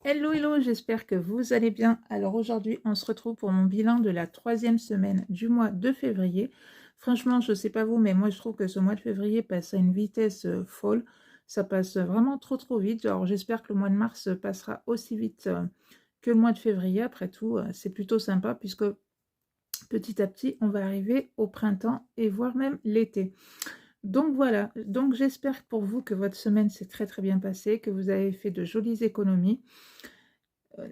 Hello, hello, j'espère que vous allez bien. Alors aujourd'hui, on se retrouve pour mon bilan de la 3e semaine du mois de février. Franchement, je ne sais pas vous, mais moi je trouve que ce mois de février passe à une vitesse folle. Ça passe vraiment trop vite. Alors j'espère que le mois de mars passera aussi vite que le mois de février. Après tout, c'est plutôt sympa puisque petit à petit, on va arriver au printemps et voire même l'été. Donc voilà, donc j'espère pour vous que votre semaine s'est très bien passée, que vous avez fait de jolies économies.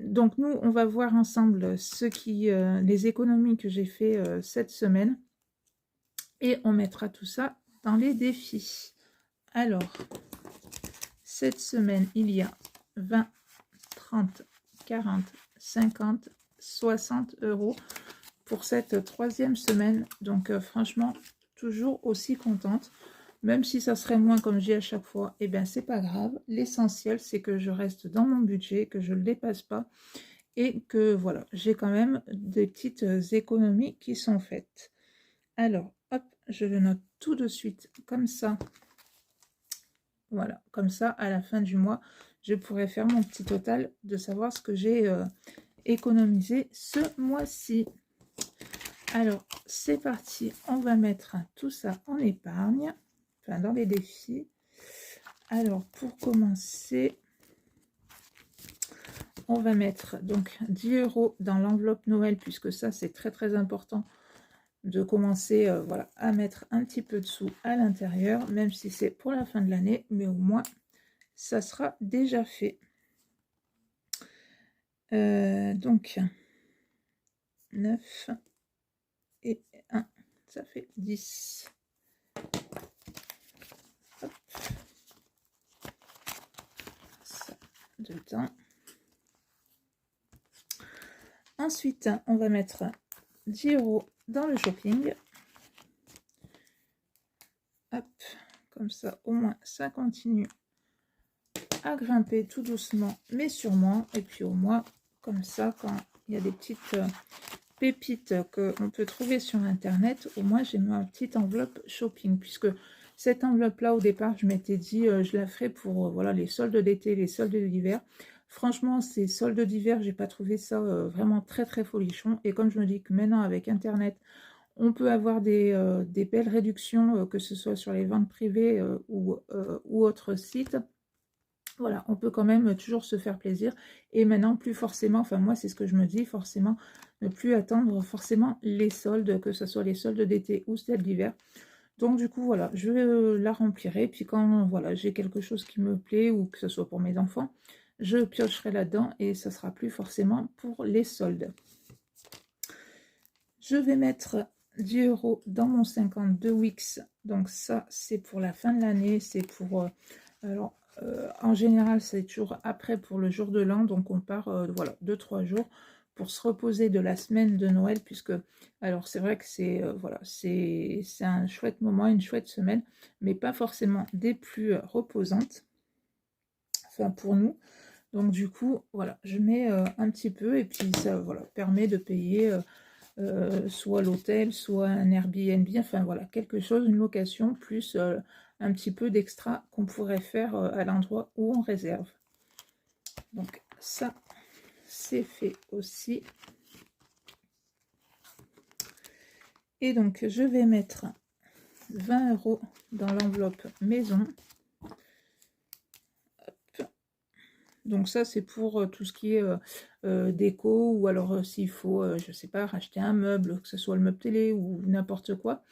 Donc nous, on va voir ensemble les économies que j'ai fait cette semaine et on mettra tout ça dans les défis. Alors, cette semaine, il y a 20, 30, 40, 50, 60 euros pour cette 3e semaine. Donc franchement, toujours aussi contente. Même si ça serait moins comme j'ai à chaque fois, et bien c'est pas grave. L'essentiel, c'est que je reste dans mon budget, que je ne le dépasse pas et que voilà, j'ai quand même des petites économies qui sont faites. Alors, hop, je le note tout de suite comme ça. Voilà, comme ça, à la fin du mois, je pourrais faire mon petit total de savoir ce que j'ai économisé ce mois-ci. Alors, c'est parti, on va mettre tout ça en épargne, enfin dans les défis. Alors, pour commencer, on va mettre donc 10 euros dans l'enveloppe Noël, puisque ça, c'est très important de commencer voilà, à mettre un petit peu de sous à l'intérieur, même si c'est pour la fin de l'année, mais au moins, ça sera déjà fait. Donc, 9 et 1, ça fait 10. Hop. Ça dedans. Ensuite, on va mettre 10 euros dans le shopping. Hop, comme ça, au moins, ça continue à grimper tout doucement, mais sûrement. Et puis au moins, comme ça, quand il y a des petites pépites qu'on peut trouver sur Internet, au moins, j'ai ma petite enveloppe shopping. Puisque cette enveloppe-là, au départ, je m'étais dit, je la ferai pour voilà, les soldes d'été, les soldes d'hiver. Franchement, ces soldes d'hiver, j'ai pas trouvé ça vraiment très folichon. Et comme je me dis que maintenant, avec Internet, on peut avoir des belles réductions, que ce soit sur les ventes privées ou autres sites. Voilà, on peut quand même toujours se faire plaisir. Et maintenant, plus forcément, enfin moi, c'est ce que je me dis, forcément, ne plus attendre forcément les soldes, que ce soit les soldes d'été ou celles d'hiver. Donc du coup, voilà, je la remplirai. Puis quand voilà, j'ai quelque chose qui me plaît, ou que ce soit pour mes enfants, je piocherai là-dedans et ça sera plus forcément pour les soldes. Je vais mettre 10 euros dans mon 52 Wix. Donc ça, c'est pour la fin de l'année. C'est pour... alors, en général, c'est toujours après pour le jour de l'an. Donc on part, voilà, 2-3 jours pour se reposer de la semaine de Noël. Puisque, alors c'est vrai que c'est voilà, c'est un chouette moment, une chouette semaine. Mais pas forcément des plus reposantes. Enfin, pour nous. Donc du coup, voilà, je mets un petit peu. Et puis ça, voilà, permet de payer... soit l'hôtel, soit un Airbnb, enfin voilà, quelque chose, une location, plus un petit peu d'extra qu'on pourrait faire à l'endroit où on réserve. Donc ça, c'est fait aussi. Et donc, je vais mettre 20 euros dans l'enveloppe maison. Donc ça, c'est pour tout ce qui est déco, ou alors s'il faut, je sais pas, racheter un meuble, que ce soit le meuble télé ou n'importe quoi.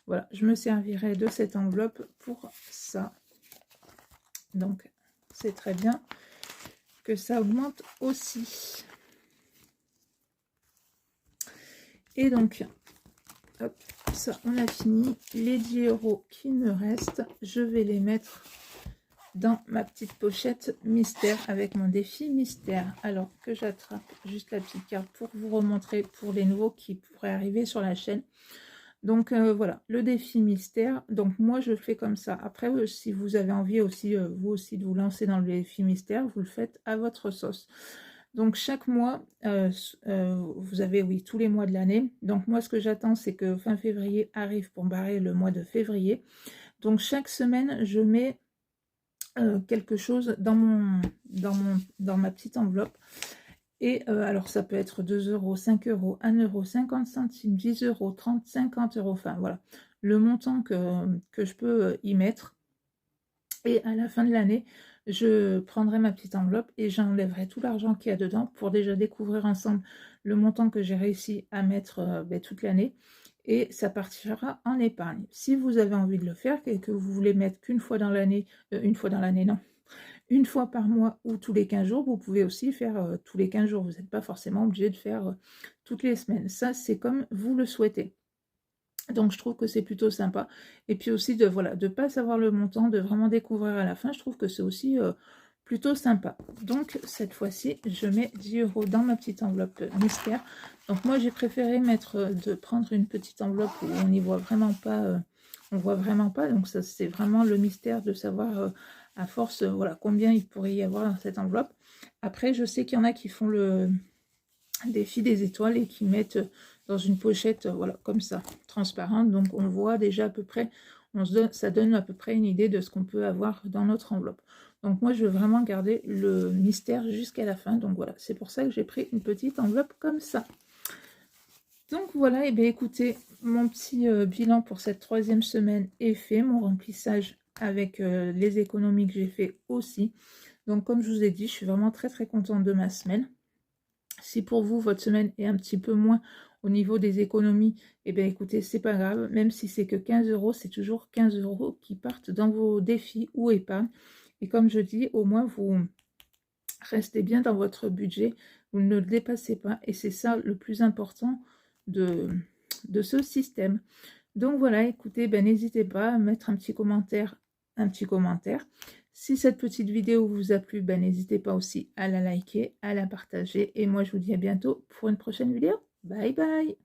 Voilà, je me servirai de cette enveloppe pour ça. Donc, c'est très bien que ça augmente aussi. Et donc, hop, ça, on a fini. Les 10 euros qui me restent, je vais les mettre dans ma petite pochette mystère avec mon défi mystère. Alors que j'attrape juste la petite carte pour vous remontrer pour les nouveaux qui pourraient arriver sur la chaîne. Donc voilà, le défi mystère. Donc moi je fais comme ça. Après, si vous avez envie aussi, vous aussi, de vous lancer dans le défi mystère, vous le faites à votre sauce. Donc chaque mois, vous avez, oui, tous les mois de l'année. Donc moi ce que j'attends, c'est que fin février arrive pour barrer le mois de février. Donc chaque semaine, je mets quelque chose dans ma petite enveloppe. Et alors ça peut être 2 euros, 5 euros, 1 euro, 50 centimes, 10 euros, 30, 50 euros, enfin voilà, le montant que je peux y mettre. Et à la fin de l'année, je prendrai ma petite enveloppe et j'enlèverai tout l'argent qu'il y a dedans pour déjà découvrir ensemble le montant que j'ai réussi à mettre toute l'année. Et ça partira en épargne. Si vous avez envie de le faire et que vous voulez mettre qu'une fois dans l'année, non, une fois par mois ou tous les 15 jours, vous pouvez aussi faire tous les 15 jours. Vous n'êtes pas forcément obligé de faire toutes les semaines. Ça, c'est comme vous le souhaitez. Donc, je trouve que c'est plutôt sympa. Et puis aussi, de voilà, de pas savoir le montant, de vraiment découvrir à la fin, je trouve que c'est aussi plutôt sympa. Donc, cette fois-ci, je mets 10 euros dans ma petite enveloppe mystère. Donc, moi, j'ai préféré de prendre une petite enveloppe où on n'y voit vraiment pas, on voit vraiment pas. Donc, ça, c'est vraiment le mystère de savoir à force, voilà, combien il pourrait y avoir dans cette enveloppe. Après, je sais qu'il y en a qui font le défi des étoiles et qui mettent dans une pochette, voilà, comme ça, transparente. Donc, on voit déjà à peu près, ça donne à peu près une idée de ce qu'on peut avoir dans notre enveloppe. Donc, moi, je veux vraiment garder le mystère jusqu'à la fin. Donc, voilà, c'est pour ça que j'ai pris une petite enveloppe comme ça. Donc, voilà, et bien écoutez, mon petit bilan pour cette 3e semaine est fait. Mon remplissage avec les économies que j'ai fait aussi. Donc, comme je vous ai dit, je suis vraiment très, très contente de ma semaine. Si pour vous, votre semaine est un petit peu moins au niveau des économies, eh bien écoutez, c'est pas grave. Même si c'est que 15 euros, c'est toujours 15 euros qui partent dans vos défis ou épargne. Et comme je dis, au moins vous restez bien dans votre budget, vous ne le dépassez pas. Et c'est ça le plus important de ce système. Donc voilà, écoutez, ben, n'hésitez pas à mettre un petit commentaire. Si cette petite vidéo vous a plu, ben, n'hésitez pas aussi à la liker, à la partager. Et moi, je vous dis à bientôt pour une prochaine vidéo. Bye bye!